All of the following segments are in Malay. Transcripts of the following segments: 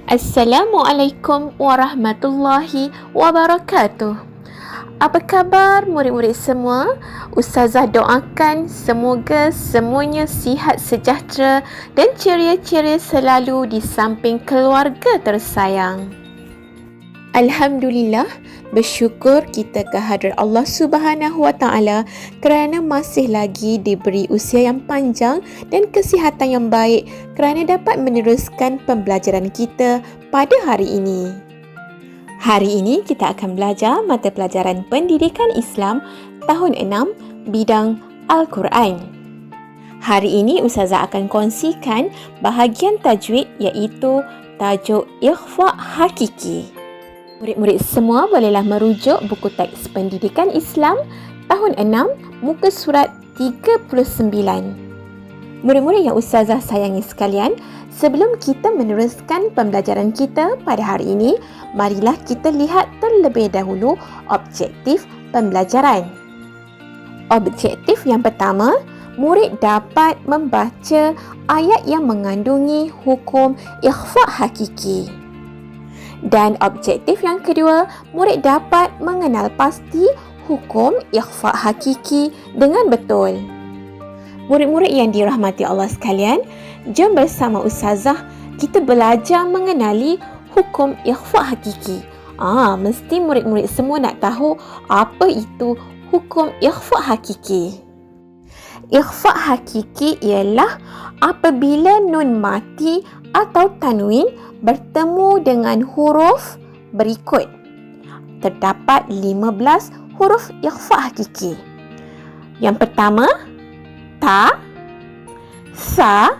Assalamualaikum warahmatullahi wabarakatuh. Apa khabar murid-murid semua? Ustazah doakan semoga semuanya sihat sejahtera dan ceria-ceria selalu di samping keluarga tersayang. Alhamdulillah, bersyukur kita kehadrat Allah Subhanahu Wa Taala kerana masih lagi diberi usia yang panjang dan kesihatan yang baik kerana dapat meneruskan pembelajaran kita pada hari ini. Hari ini kita akan belajar mata pelajaran Pendidikan Islam tahun 6 bidang Al-Quran. Hari ini Ustazah akan kongsikan bahagian tajwid iaitu tajuk Ikhfa' Hakiki. Murid-murid semua bolehlah merujuk buku teks Pendidikan Islam tahun 6 muka surat 39. Murid-murid yang Ustazah sayangi sekalian, sebelum kita meneruskan pembelajaran kita pada hari ini, marilah kita lihat terlebih dahulu objektif pembelajaran. Objektif yang pertama, murid dapat membaca ayat yang mengandungi hukum ikhfa' hakiki. Dan objektif yang kedua, murid dapat mengenal pasti hukum ikhfa' hakiki dengan betul. Murid-murid yang dirahmati Allah sekalian, jom bersama Ustazah kita belajar mengenali hukum ikhfa' hakiki. Mesti murid-murid semua nak tahu apa itu hukum ikhfa' hakiki. Ikhfa' hakiki ialah apabila nun mati atau tanwin bertemu dengan huruf berikut. Terdapat 15 huruf ikhfa' hakiki. Yang pertama, ta, sa,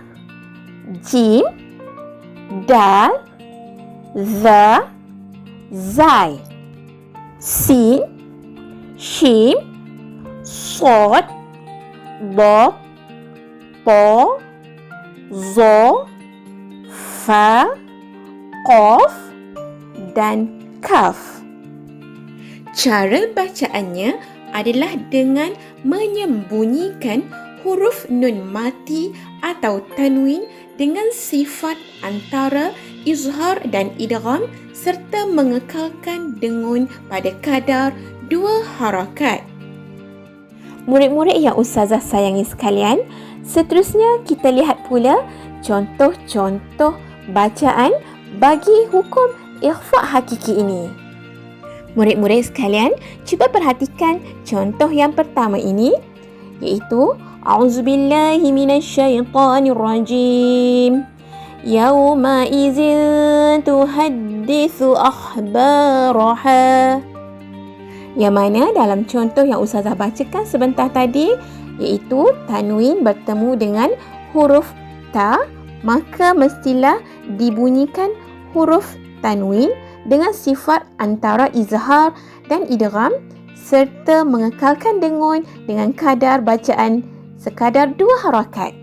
jim, dal, za, zai, sin, shim, sod, bo, po, zo, fa, qaf dan kaf. Cara bacaannya adalah dengan menyembunyikan huruf nun mati atau tanwin dengan sifat antara izhar dan idgham serta mengekalkan dengun pada kadar 2 harakat. Murid-murid yang Ustazah sayangi sekalian, seterusnya kita lihat pula contoh-contoh bacaan bagi hukum ikhfa' hakiki ini. Murid-murid sekalian, cuba perhatikan contoh yang pertama ini, iaitu A'udzubillahi minasyaitanirrajim. Yawma izin tuhaddithu akhbaraha. Yang mana dalam contoh yang Ustazah bacakan sebentar tadi, iaitu tanwin bertemu dengan huruf ta, maka mestilah dibunyikan huruf tanwin dengan sifat antara izhar dan idgham serta mengekalkan dengun dengan kadar bacaan sekadar 2 harakat.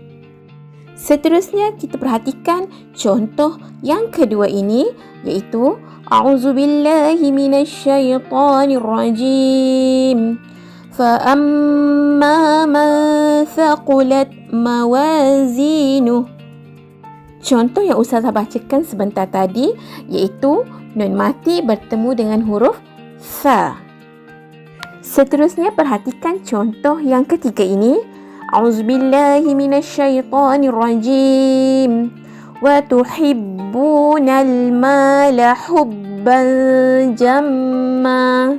Seterusnya kita perhatikan contoh yang kedua ini, iaitu A'udzubillahi minasyaitanirrajim. Fa'amma man thaqulat mawazinuh. Contoh yang Ustazah bacakan sebentar tadi, iaitu nun mati bertemu dengan huruf sa. Seterusnya perhatikan contoh yang ketiga ini, A'udzubillahi minasyaitanirrajim. Wa tuhibbunal mala hubban jamma.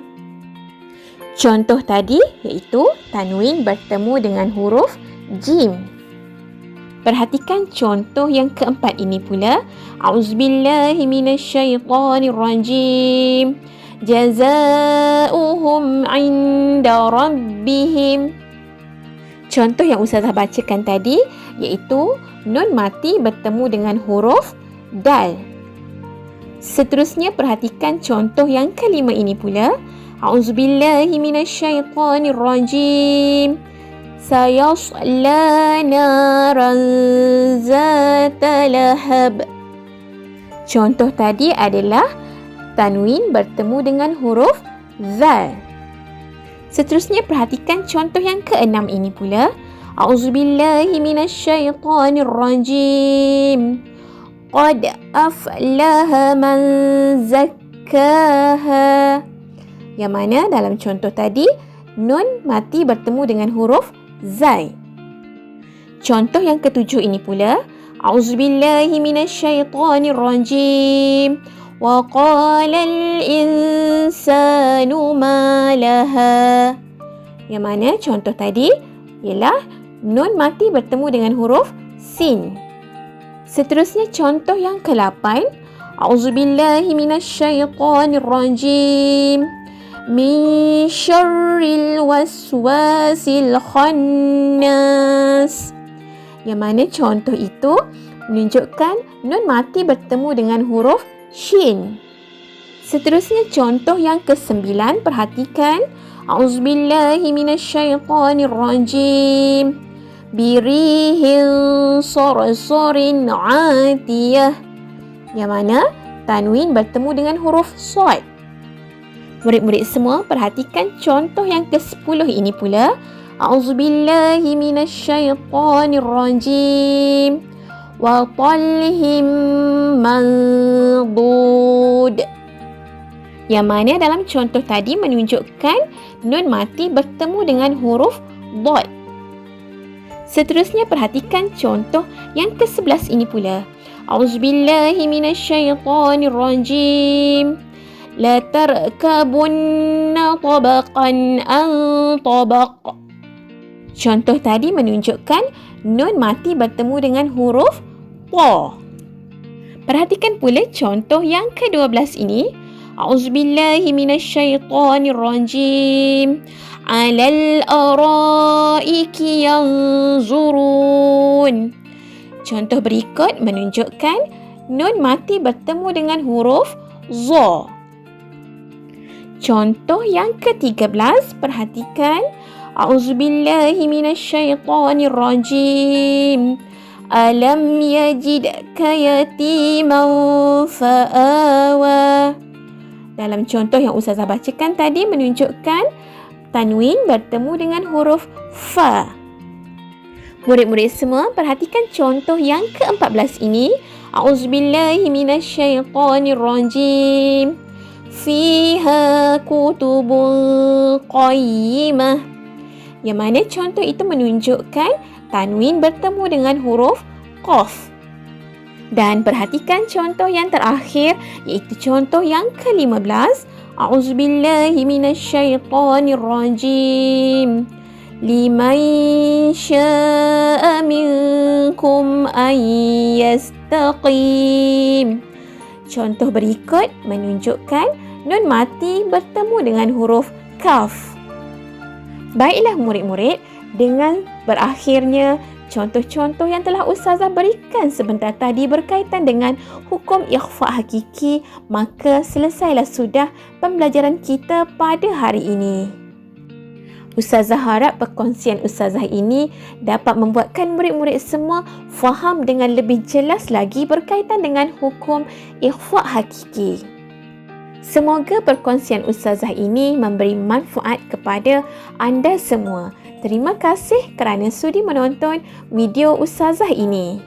Contoh tadi iaitu tanwin bertemu dengan huruf jim. Perhatikan contoh yang keempat ini pula, A'udzubillahi minasyaitanirrajim. Jazaohum 'inda rabbihim. Contoh yang Ustazah bacakan tadi iaitu nun mati bertemu dengan huruf dal. Seterusnya perhatikan contoh yang kelima ini pula, A'udzubillahi minasyaitanirrajim. Sayasla naran zata lahab. Contoh tadi adalah tanwin bertemu dengan huruf zal. Seterusnya perhatikan contoh yang keenam ini pula, A'udzubillahi minasyaitanirrajim. Qad aflaha man zakkaha. Yang mana dalam contoh tadi, nun mati bertemu dengan huruf zai. Contoh yang ketujuh ini pula, A'udzubillahi minasyaitonirrajim. Wa qalal insanu ma laha. Yang mana contoh tadi ialah nun mati bertemu dengan huruf sin. Seterusnya contoh yang ke-8, A'udzubillahi minasyaitonirrajim. Min syarril waswasil khannas. Yang mana contoh itu menunjukkan nun mati bertemu dengan huruf shin. Seterusnya contoh yang ke-9, perhatikan. A'udzubillahi minasyaitonirrajim. Birihin sarsarin atiyah. Yang mana tanwin bertemu dengan huruf sad. Murid-murid semua, perhatikan contoh yang ke-10 ini pula. A'udzubillahi minasyaitonirrajim. Wa talhim mandud. Yang mana dalam contoh tadi menunjukkan nun mati bertemu dengan huruf dad. Seterusnya perhatikan contoh yang ke-11 ini pula. A'udzubillahi minasyaitonirrajim. La tarkabunna tabaqan an tabaq. Contoh tadi menunjukkan nun mati bertemu dengan huruf ta. Perhatikan pula contoh yang ke-12 ini. A'udzubillahi minasyaitonirrajim. 'Alal araiki yanzurun. Contoh berikut menunjukkan nun mati bertemu dengan huruf za. Contoh yang ke-13, perhatikan. A'udzubillahi minasyaitonirrajim. Alam yajidka yatiman fa'awa. Dalam contoh yang Ustazah bacakan tadi menunjukkan tanwin bertemu dengan huruf fa. Murid-murid semua, perhatikan contoh yang ke-14 ini. A'udzubillahi minasyaitonirrajim. Fiha kutubun qayyimah. Yang mana contoh itu menunjukkan tanwin bertemu dengan huruf qaf. Dan perhatikan contoh yang terakhir, iaitu contoh yang ke-15. A'udzubillahi minasyaitonirrajim. Liman syaa minkum an yastaqim. Contoh berikut menunjukkan nun mati bertemu dengan huruf kaf. Baiklah murid-murid, dengan berakhirnya contoh-contoh yang telah Ustazah berikan sebentar tadi berkaitan dengan hukum ikhfa hakiki, maka selesailah sudah pembelajaran kita pada hari ini. Ustazah harap perkongsian Ustazah ini dapat membuatkan murid-murid semua faham dengan lebih jelas lagi berkaitan dengan hukum ikhfa hakiki. Semoga perkongsian Ustazah ini memberi manfaat kepada anda semua. Terima kasih kerana sudi menonton video Ustazah ini.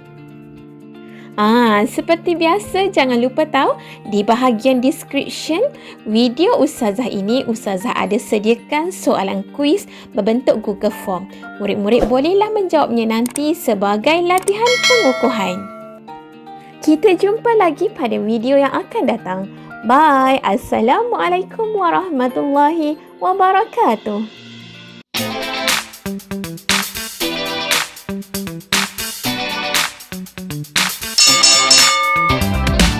Seperti biasa, jangan lupa tahu di bahagian description video Ustazah ini, Ustazah ada sediakan soalan kuis berbentuk Google Form. Murid-murid bolehlah menjawabnya nanti sebagai latihan pengukuhan. Kita jumpa lagi pada video yang akan datang. Bye. Assalamualaikum warahmatullahi wabarakatuh.